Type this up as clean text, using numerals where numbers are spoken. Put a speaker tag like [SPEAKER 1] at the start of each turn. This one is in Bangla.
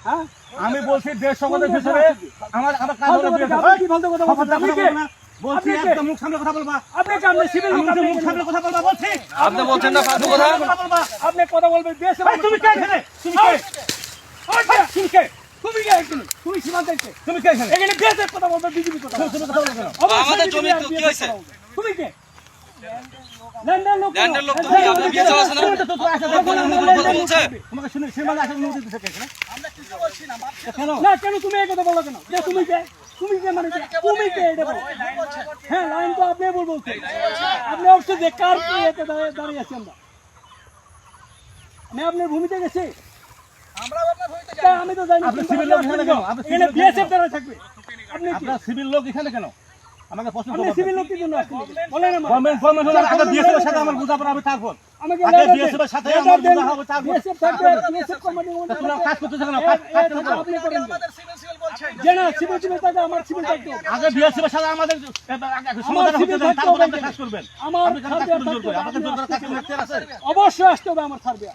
[SPEAKER 1] হ্যাঁ
[SPEAKER 2] আমি বলছি দেশ সংগঠনের ভিতরে আমার কাজ হলো
[SPEAKER 1] কি ফালতু কথা বলছেন আপনি কে
[SPEAKER 2] বলছি একদম মুখ সামনে কথা বলবা
[SPEAKER 1] আপনি কি আপনি সিভিল লোক
[SPEAKER 2] মুখ সামনে কথা বলবা বলছি
[SPEAKER 3] আপনি বলছেন না ফালতু কথা
[SPEAKER 1] আপনি কথা বলবেন দেশ
[SPEAKER 2] তুমি কে এখানে তুমি কে তুমি কে
[SPEAKER 1] তুমি কে এখানে তুমি সীমান্তে কে
[SPEAKER 2] তুমি কে এখানে
[SPEAKER 1] এখানে দেশের কথা বলবে বিজেপি কথা
[SPEAKER 2] তুমি কথা বলো কেন
[SPEAKER 3] আমাদের জমি তো কি হইছে
[SPEAKER 1] তুমি কে ল্যান্ডের লোক
[SPEAKER 3] ল্যান্ডের লোক তুমি আপনি বিয়ে চালাছেন না
[SPEAKER 2] তো আসা
[SPEAKER 3] কথা বলছে
[SPEAKER 2] তোমাকে শুনে সীমানা আসা অনুমতি দিতে এখানে কেন
[SPEAKER 1] না কেন তুমি এই কথা বলো কেন যে তুমি কে মানে কে? তুমি কে এটা বলো হ্যাঁ লাইন তো আপনি বলবো আপনি অবশ্যই যে কার কি এতে দাঁড়িয়ে আছি আমরা আমি আপনার ভূমিতে গেছি আমি তো জানি
[SPEAKER 2] আপনি সিভিল লোক এখানে কেন আপনি
[SPEAKER 1] এখানে বিএসএফ দ্বারা থাকবে আপনি কি
[SPEAKER 2] আপনার সিভিল লোক এখানে কেন আমাকে প্রশ্ন
[SPEAKER 1] আপনি
[SPEAKER 2] করবেন
[SPEAKER 1] সিভিল লোকের জন্য আসছেন বলেন আমার
[SPEAKER 2] গভর্নমেন্ট হলো আগে বিএসএফ এর সাথে আমার বোঝাপড়া হবে তারপর
[SPEAKER 1] আমাকে
[SPEAKER 2] আগে বিএসএফ এর সাথে আমার বোঝা হবে তারপর
[SPEAKER 1] বিএসএফ থাকবে বিএসএফ কমান্ডিং
[SPEAKER 2] তোমরা কাজ করতেছ কেন কাজ কেন করো?
[SPEAKER 1] আপনি করেন যে না সিভিল থাকে আমার সিভিল থাকবে
[SPEAKER 2] আগে বিএসএফ এর সাথে আমাদের সমাধান হতে দেন তারপর আপনি কাজ করবেন
[SPEAKER 1] আমার
[SPEAKER 2] আপনি কেন কাজ করতে জোর করে আমাদের জোর করে কাজ করতে আছে
[SPEAKER 1] অবশ্যই আসতে হবে আমার সার্বিয়া